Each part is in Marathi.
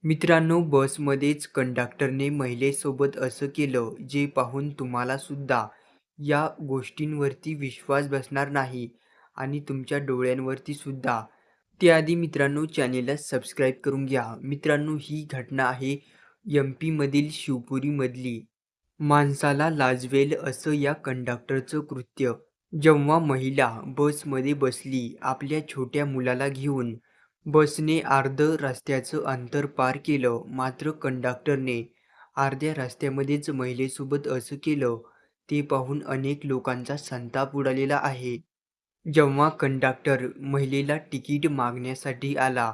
मित्रांनो, बसमध्येच कंडक्टरने महिलेसोबत असं केलं, जे पाहून तुम्हाला सुद्धा या गोष्टींवरती विश्वास बसणार नाही आणि तुमच्या डोळ्यांवरती सुद्धा. त्याआधी मित्रांनो, चॅनेलला सबस्क्राईब करून घ्या. मित्रांनो, ही घटना आहे एम-पीमधील शिवपुरीमधली. माणसाला लाजवेल असं या कंडक्टरचं कृत्य. जेव्हा महिला बसमध्ये बसली आपल्या छोट्या मुलाला घेऊन, बसने अर्धं रस्त्याचं अंतर पार केलं, मात्र कंडक्टरने अर्ध्या रस्त्यामध्येच महिलेसोबत असं केलं. ते पाहून अनेक लोकांचा संताप उडालेला आहे. जेव्हा कंडक्टर महिलेला तिकीट मागण्यासाठी आला,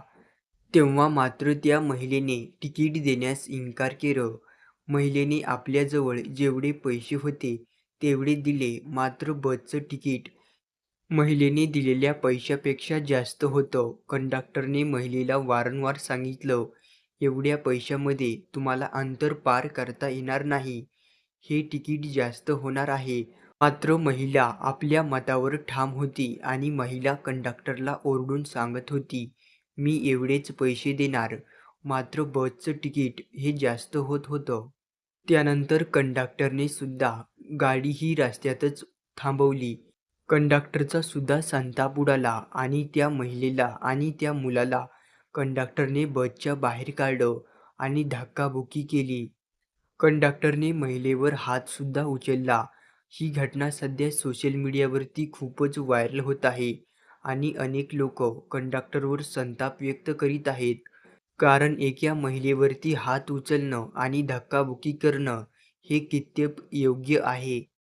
तेव्हा मात्र त्या महिलेने तिकीट देण्यास इन्कार केलं. महिलेने आपल्याजवळ जेवढे पैसे होते तेवढे दिले, मात्र बसचं तिकीट महिलेने दिलेल्या पैशापेक्षा जास्त होतं. कंडक्टरने महिलेला वारंवार सांगितलं, "एवढ्या पैशामध्ये तुम्हाला अंतर पार करता येणार नाही. हे तिकीट जास्त होणार आहे." मात्र महिला आपल्या मतावर ठाम होती आणि महिला कंडक्टरला ओरडून सांगत होती, "मी एवढेच पैसे देणार." मात्र बसचं तिकीट हे जास्त होत होतं. त्यानंतर कंडक्टरने सुद्धा गाडी ही रस्त्यातच थांबवली. कंडक्टरचा सुद्धा संताप उडाला आणि त्या महिलेला आणि त्या मुलाला कंडक्टरने बसच्या बाहेर काढलं आणि धक्काबुक्की केली. कंडक्टरने महिलेवर हातसुद्धा उचलला. ही घटना सध्या सोशल मीडियावरती खूपच व्हायरल होत आहे आणि अनेक लोक कंडक्टरवर संताप व्यक्त करीत आहेत. कारण एका महिलेवरती हात उचलणं आणि धक्काबुक्की करणं हे कितपत योग्य आहे?